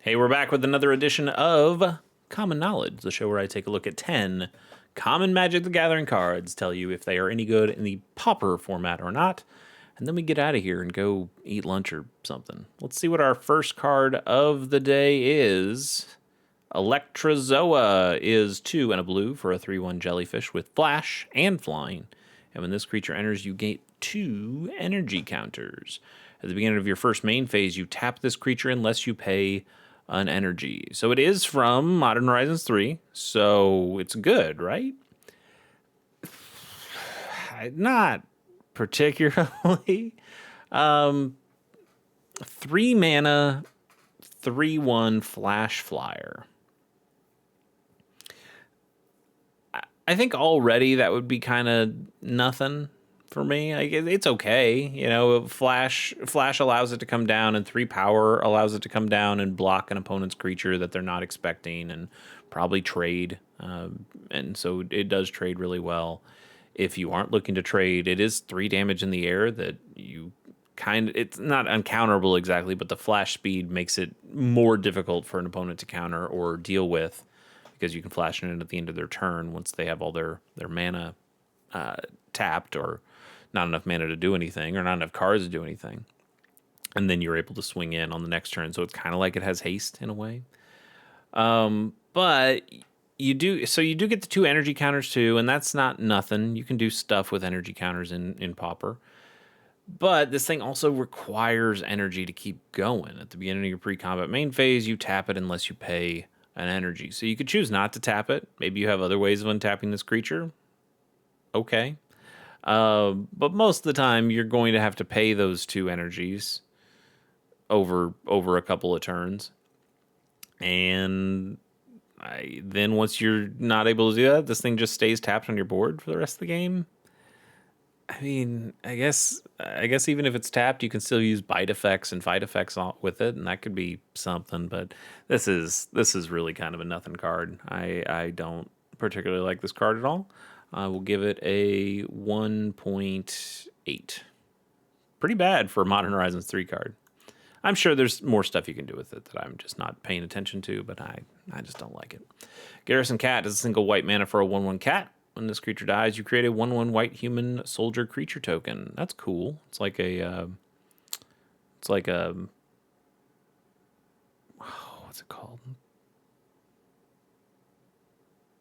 Hey, we're back with another edition of Common Knowledge, the show where I take a look at 10 common Magic the Gathering cards, tell you if they are any good in the Pauper format or not, and then we get out of here and go eat lunch or something. Let's see what our first card of the day is. Electrozoa is 2 and a blue for a 3/1 jellyfish with flash and flying. And when this creature enters, you gain 2 energy counters. At the beginning of your first main phase, you tap this creature unless you pay an energy. So it is from Modern Horizons 3, so it's good, right? Not particularly. 3 mana, 3/1 flash flyer. I think already that would be kind of nothing for me. Like, it's okay, you know. Flash allows it to come down, and 3 power allows it to come down and block an opponent's creature that they're not expecting, and probably trade. And so it does trade really well. If you aren't looking to trade, it is 3 damage in the air that you it's not uncounterable exactly, but the flash speed makes it more difficult for an opponent to counter or deal with, because you can flash it in at the end of their turn once they have all their mana tapped, or not enough mana to do anything, or not enough cards to do anything. And then you're able to swing in on the next turn. So it's kind of like it has haste in a way. But you do get the 2 energy counters too, and that's not nothing. You can do stuff with energy counters in Pauper. But this thing also requires energy to keep going. At the beginning of your pre-combat main phase, you tap it unless you pay an energy. So you could choose not to tap it. Maybe you have other ways of untapping this creature. Okay. But most of the time, you're going to have to pay those 2 energies over a couple of turns. And then once you're not able to do that, this thing just stays tapped on your board for the rest of the game. I mean, I guess even if it's tapped, you can still use bite effects and fight effects with it, and that could be something. But this is really kind of a nothing card. I don't particularly like this card at all. I will give it a 1.8. Pretty bad for a Modern Horizons 3 card. I'm sure there's more stuff you can do with it that I'm just not paying attention to, but I just don't like it. Garrison Cat is a single white mana for a 1/1 cat. When this creature dies, you create a 1/1 white human soldier creature token. That's cool. It's like a what's it called?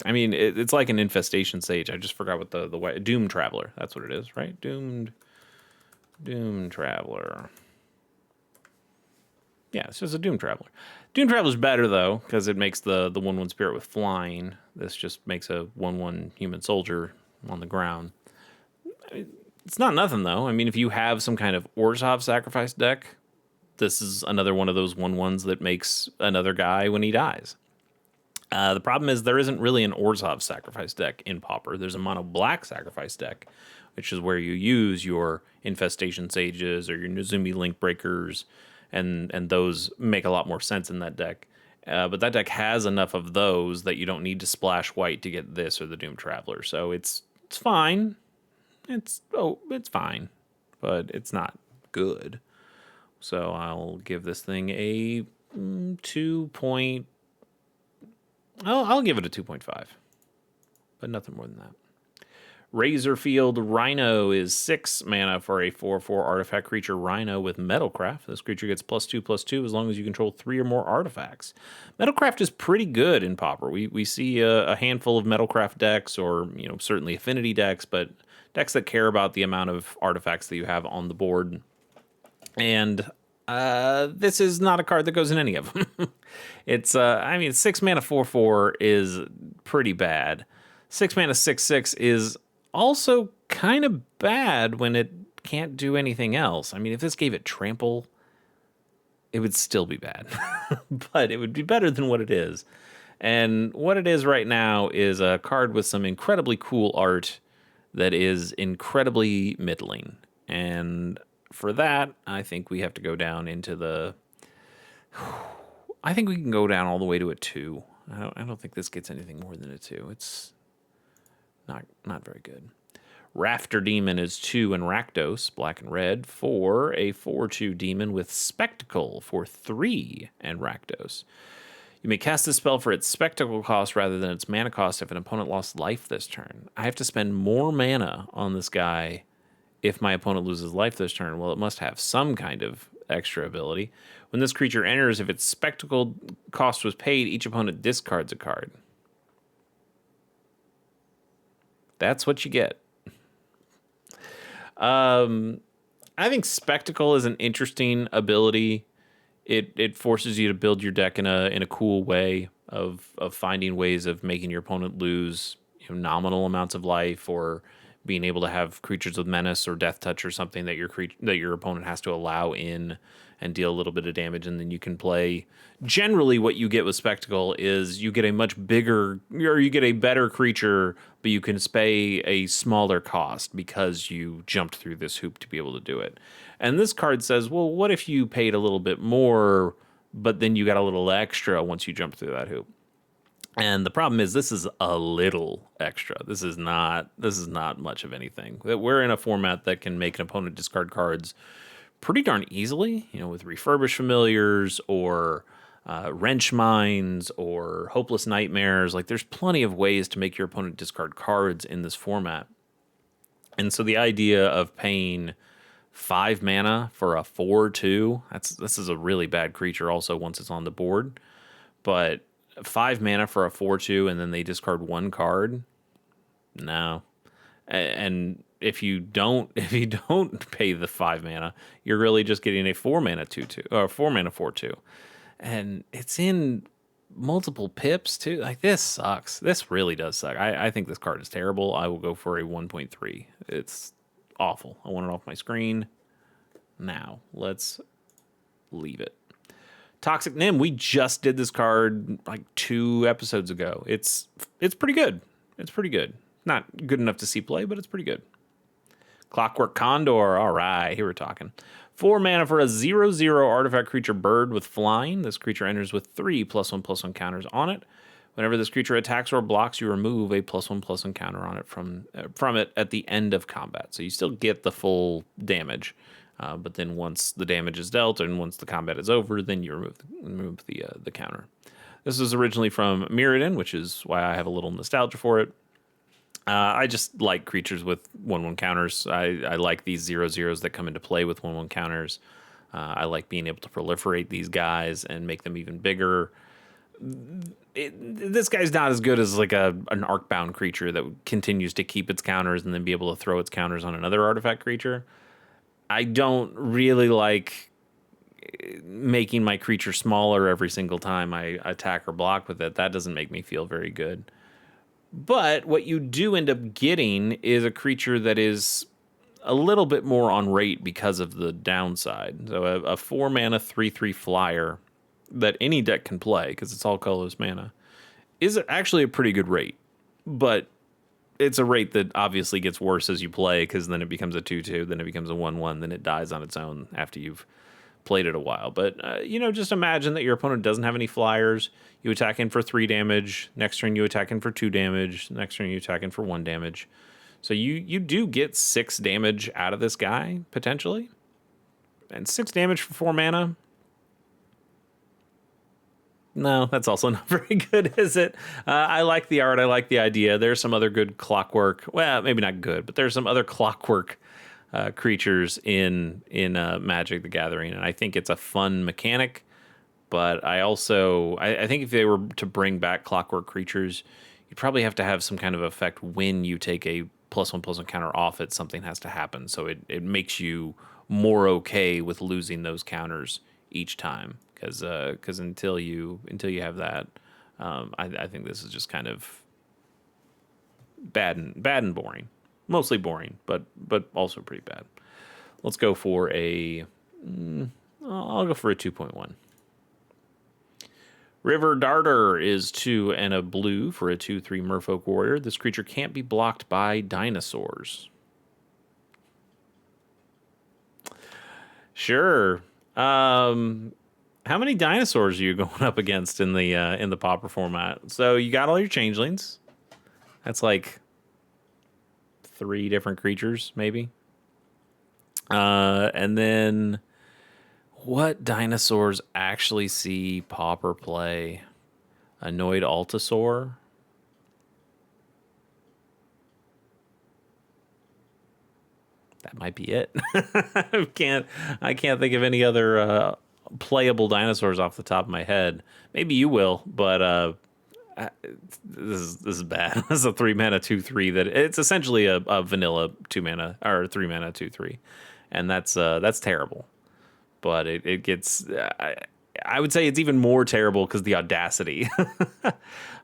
I mean, it's like an infestation sage. I just forgot what the white Doom Traveler. That's what it is, right? Doom Traveler. Yeah, it's just a Doom Traveler. Doom Traveler's better, though, because it makes the 1/1 spirit with flying. This just makes a 1/1 human soldier on the ground. I mean, it's not nothing, though. I mean, if you have some kind of Orzhov sacrifice deck, this is another one of those 1/1s that makes another guy when he dies. The problem is there isn't really an Orzhov sacrifice deck in Pauper. There's a mono black sacrifice deck, which is where you use your Infestation Sages or your Nezumi Link Breakers, and those make a lot more sense in that deck. But that deck has enough of those that you don't need to splash white to get this or the Doom Traveler. So it's fine. It's fine, but it's not good. So I'll give this thing a 2. I'll give it a 2.5, but nothing more than that. Razorfield Rhino is 6 mana for a 4/4 artifact creature Rhino with Metalcraft. This creature gets +2/+2 as long as you control 3 or more artifacts. Metalcraft is pretty good in Pauper. We see a handful of Metalcraft decks, or certainly affinity decks, but decks that care about the amount of artifacts that you have on the board. And this is not a card that goes in any of them. It's 6 mana 4/4 is pretty bad. 6 mana 6/6 is also kind of bad when it can't do anything else. I mean, if this gave it trample, it would still be bad. But it would be better than what it is. And what it is right now is a card with some incredibly cool art that is incredibly middling. And for that, I think we have to go down into the... I think we can go down all the way to a 2. I don't think this gets anything more than a 2. It's not very good. Rafter Demon is 2 and Rakdos, black and red, for a 4/2 demon with Spectacle for 3 and Rakdos. You may cast this spell for its spectacle cost rather than its mana cost if an opponent lost life this turn. I have to spend more mana on this guy if my opponent loses life this turn. Well, it must have some kind of extra ability. When this creature enters, if its spectacle cost was paid, each opponent discards a card. That's what you get. I think Spectacle is an interesting ability. It forces you to build your deck in a cool way of finding ways of making your opponent lose nominal amounts of life, or being able to have creatures with menace or death touch or something that your opponent has to allow in and deal a little bit of damage, and then you can play. Generally, what you get with Spectacle is you get a much bigger, or you get a better creature, but you can pay a smaller cost because you jumped through this hoop to be able to do it. And this card says, well, what if you paid a little bit more, but then you got a little extra once you jumped through that hoop? And the problem is, this is a little extra. This is not much of anything. We're in a format that can make an opponent discard cards pretty darn easily, with refurbished familiars or wrench mines or hopeless nightmares. Like, there's plenty of ways to make your opponent discard cards in this format. And so the idea of paying 5 mana for a 4/2, this is a really bad creature also once it's on the board. But 5 mana for a 4/2 and then they discard 1 card? No. And if you don't pay the 5 mana, you're really just getting a 4 mana 2/2 or 4 mana 4/2. And it's in multiple pips too. Like, this sucks. This really does suck. I think this card is terrible. I will go for a 1.3. It's awful. I want it off my screen now. Let's leave it. Toxic Nim, we just did this card like 2 episodes ago. It's pretty good. It's pretty good. Not good enough to see play, but it's pretty good. Clockwork Condor. All right, here we're talking. 4 mana for a 0/0 artifact creature bird with flying. This creature enters with 3 +1/+1 counters on it. Whenever this creature attacks or blocks, you remove a +1/+1 counter on it from it at the end of combat. So you still get the full damage, but then once the damage is dealt and once the combat is over, then you remove the counter. This was originally from Mirrodin, which is why I have a little nostalgia for it. I just like creatures with 1/1 counters. I like these 0/0s that come into play with 1/1 counters. I like being able to proliferate these guys and make them even bigger. This guy's not as good as like an Arcbound creature that continues to keep its counters and then be able to throw its counters on another artifact creature. I don't really like making my creature smaller every single time I attack or block with it. That doesn't make me feel very good. But what you do end up getting is a creature that is a little bit more on rate because of the downside. So a 4 mana 3/3 flyer that any deck can play, because it's all colorless mana, is actually a pretty good rate. But it's a rate that obviously gets worse as you play, because then it becomes a 2/2, then it becomes a 1/1, then it dies on its own after you've played it a while. But, just imagine that your opponent doesn't have any flyers. You attack in for 3 damage. Next turn, you attack in for 2 damage. Next turn, you attack in for 1 damage. So you do get 6 damage out of this guy, potentially. And 6 damage for 4 mana? No, that's also not very good, is it? I like the art. I like the idea. There's some other good Clockwork. Well, maybe not good, but there's some other Clockwork creatures in Magic the Gathering, and I think it's a fun mechanic. But I think if they were to bring back Clockwork creatures, you'd probably have to have some kind of effect when you take a +1/+1 counter off it. Something has to happen, so it makes you more okay with losing those counters each time. Because until you have that, I think this is just kind of bad and boring. Mostly boring, but also pretty bad. Let's go for I'll go for a 2.1. River Darter is 2 and a blue for a 2/3 Merfolk Warrior. This creature can't be blocked by dinosaurs. Sure. How many dinosaurs are you going up against in the Pauper format? So you got all your changelings. That's like 3 different creatures, maybe. And then what dinosaurs actually see Pauper play? Annoyed Altasaur? That might be it. I can't think of any other playable dinosaurs off the top of my head. Maybe you will, but this is bad. This is a 3-mana 2/3 that it's essentially a vanilla 2-mana or 3-mana 2/3, and that's terrible. But it gets. I would say it's even more terrible because the audacity.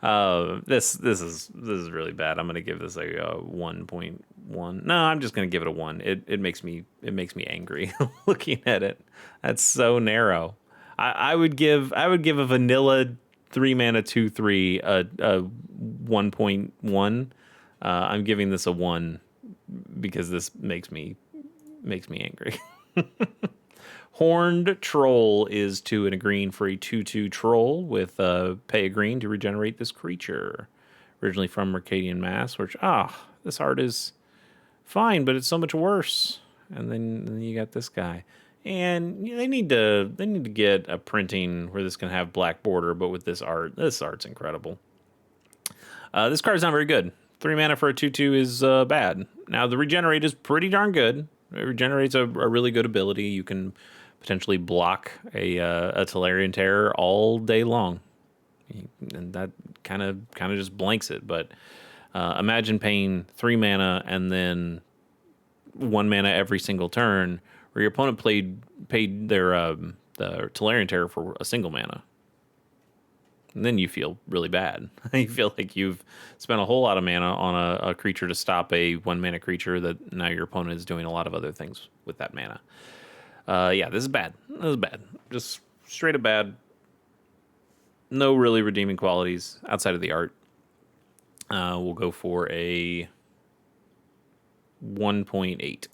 This is really bad. I'm gonna give this a 1.1. No, I'm just gonna give it a 1. It makes me angry looking at it. That's so narrow. I would give a vanilla 3-mana 2/3 a 1.1. I'm giving this a 1 because this makes me angry. Horned Troll is 2 and a green for a 2/2 troll with pay a green to regenerate this creature. Originally from Mercadian Mass, which this art is fine, but it's so much worse. And then you got this guy. And they need to get a printing where this can have black border, but with this art's incredible. This card's not very good. 3 mana for a 2/2 is bad. Now the regenerate is pretty darn good. It regenerates a really good ability. You can potentially block a Tolarian Terror all day long, and that kind of just blanks it. But imagine paying 3 mana and then 1 mana every single turn, where your opponent paid their the Tolarian Terror for a single mana. And then you feel really bad. You feel like you've spent a whole lot of mana on a creature to stop a 1-mana creature that now your opponent is doing a lot of other things with that mana. Yeah, this is bad. This is bad. Just straight up bad. No really redeeming qualities outside of the art. We'll go for a 1.8.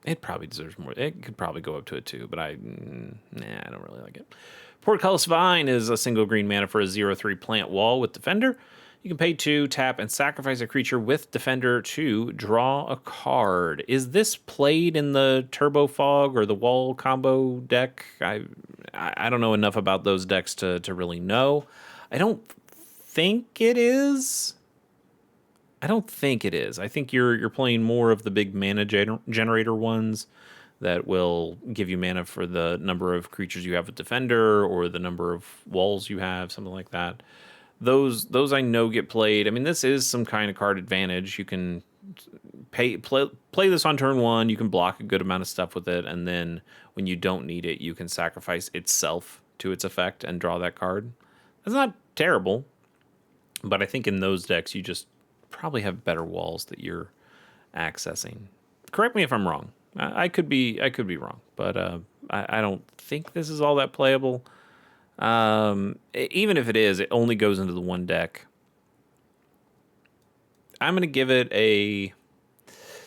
It probably deserves more. It could probably go up to a 2, but I don't really like it. Portcullis Vine is a single green mana for a 0/3 plant wall with Defender. You can pay 2, tap, and sacrifice a creature with Defender to draw a card. Is this played in the Turbo Fog or the Wall combo deck? I don't know enough about those decks to really know. I don't think it is. I think you're playing more of the big mana generator ones that will give you mana for the number of creatures you have with Defender or the number of walls you have, something like that. Those I know get played. I mean, this is some kind of card advantage. You can play this on turn 1. You can block a good amount of stuff with it, and then when you don't need it, you can sacrifice itself to its effect and draw that card. That's not terrible, but I think in those decks you just probably have better walls that you're accessing. Correct me if I'm wrong. I could be wrong, but I don't think this is all that playable. Even if it is, it only goes into the one deck. I'm gonna give it a.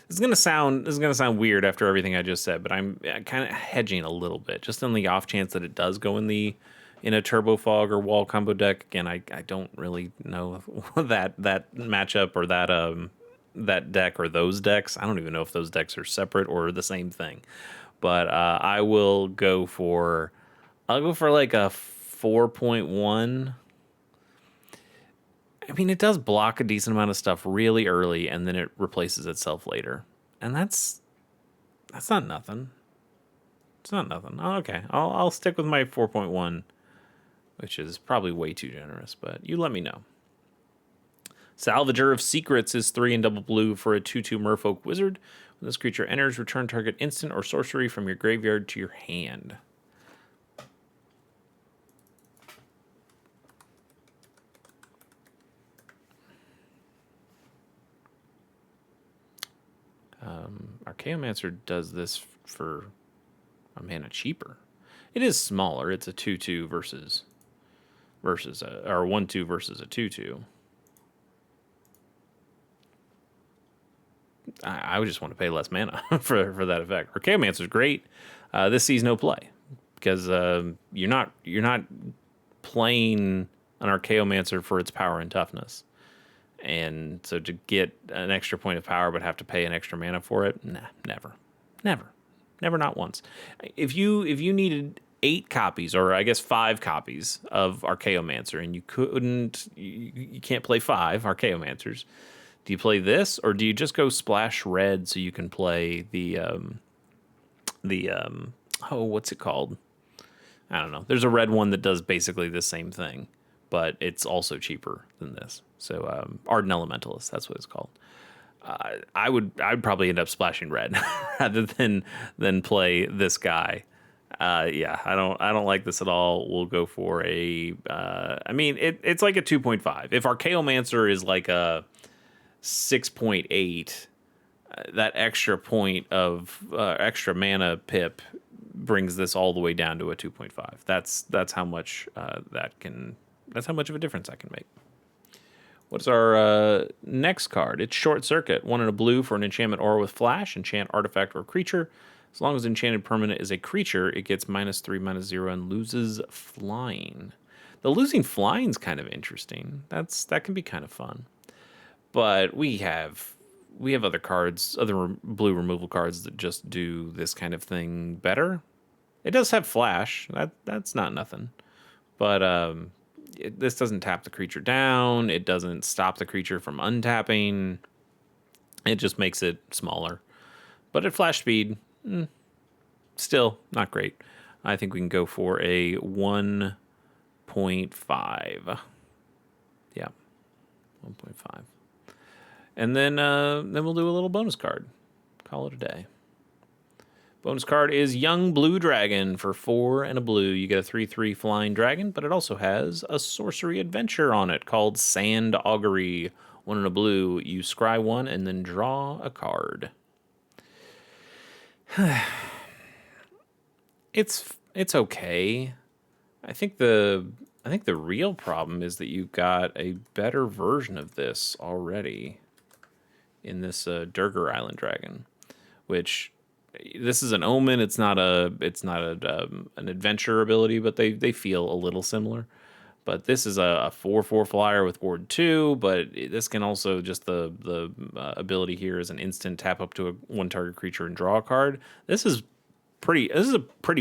This is gonna sound weird after everything I just said, but I'm kind of hedging a little bit, just on the off chance that it does go in a Turbo Fog or Wall combo deck. Again, I don't really know that matchup or that deck or those decks. I don't even know if those decks are separate or the same thing. But I'll go for like a 4.1. I mean, it does block a decent amount of stuff really early, and then it replaces itself later. And that's not nothing. It's not nothing. Oh, okay, I'll stick with my 4.1, which is probably way too generous, but you let me know. Salvager of Secrets is 3 and double blue for a 2/2 Merfolk Wizard. When this creature enters, return target instant or sorcery from your graveyard to your hand. Archaeomancer does this for a mana cheaper. It is smaller. It's a 2/2 versus or 1/2 versus a 2/2. I would just want to pay less mana for that effect. Archaeomancer is great. This sees no play because you're not playing an Archaeomancer for its power and toughness. And so to get an extra point of power but have to pay an extra mana for it, nah, never, not once. If you needed 8 copies, or I guess 5 copies of Archaeomancer, and you can't play 5 Archaeomancers, do you play this, or do you just go splash red so you can play the what's it called? I don't know. There's a red one that does basically the same thing, but it's also cheaper than this. So Ardent Elementalist, that's what it's called. I'd probably end up splashing red rather than play this guy. Yeah, I don't like this at all. We'll go for a. I mean, it's like a 2.5. If Archaeomancer is like a 6.8, that extra point of extra mana pip brings this all the way down to a 2.5. That's how much that's how much of a difference I can make. What's our next card? It's Short Circuit. 1 and a blue for an enchantment aura with flash. Enchant artifact or creature. As long as enchanted permanent is a creature, it gets -3/-0 and loses flying. The losing flying's kind of interesting. That can be kind of fun. But we have other cards, other blue removal cards that just do this kind of thing better. It does have flash. That's not nothing. But this doesn't tap the creature down. It doesn't stop the creature from untapping. It just makes it smaller. But at flash speed, still not great. I think we can go for a 1.5. Yeah, 1.5. And then we'll do a little bonus card. Call it a day. Bonus card is Young Blue Dragon for 4 and a blue. You get a 3/3 flying dragon, but it also has a sorcery adventure on it called Sand Augury. 1 and a blue. You scry 1 and then draw a card. It's okay. I think the real problem is that you got a better version of this already in this Durgar Island Dragon, which this is an omen. It's not an adventure ability, but they feel a little similar. But this is a 4/4 flyer with ward 2, but this can also just the ability here is an instant tap up to a 1 target creature and draw a card. This is a pretty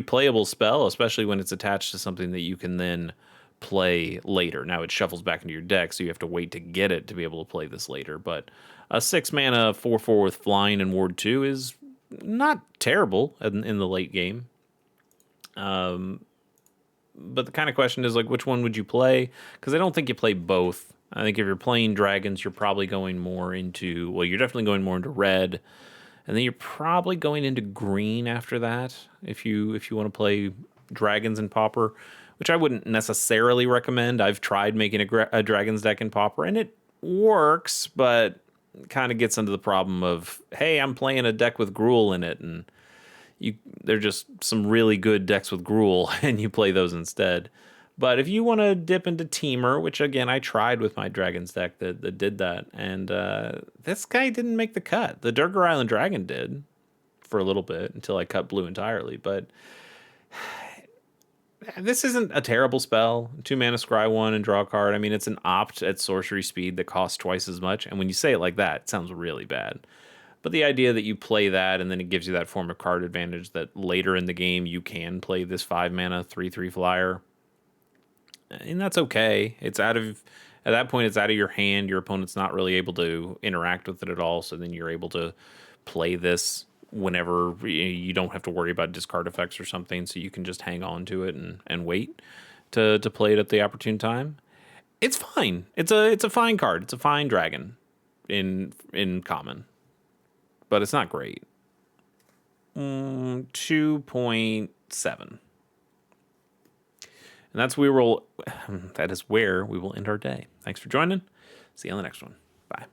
playable spell, especially when it's attached to something that you can then play later. Now it shuffles back into your deck, so you have to wait to get it to be able to play this later. But a 6 mana 4/4 with flying and ward 2 is not terrible in the late game. But the kind of question is, like, which one would you play? Because I don't think you play both. I think if you're playing dragons, you're probably going more into, well, you're definitely going more into red, and then you're probably going into green after that if you want to play dragons and Pauper, which I wouldn't necessarily recommend. I've tried making a dragons deck in Pauper, and it works, but kind of gets into the problem of, hey, I'm playing a deck with Gruul in it, and they're just some really good decks with Gruul, and you play those instead. But if you want to dip into Teamer, which again I tried with my Dragons deck that did that, and this guy didn't make the cut. The Durgar Island Dragon did for a little bit until I cut blue entirely. But this isn't a terrible spell. 2 mana, scry 1 and draw a card. I mean, it's an opt at sorcery speed that costs twice as much. And when you say it like that, it sounds really bad. But the idea that you play that and then it gives you that form of card advantage that later in the game you can play this 5 mana 3/3 flyer, and that's okay. At that point it's out of your hand. Your opponent's not really able to interact with it at all. So then you're able to play this whenever you don't have to worry about discard effects or something. So you can just hang on to it and wait to play it at the opportune time. It's fine. It's a fine card. It's a fine dragon in common. But it's not great. 2.7. And that is where we will end our day. Thanks for joining. See you on the next one. Bye.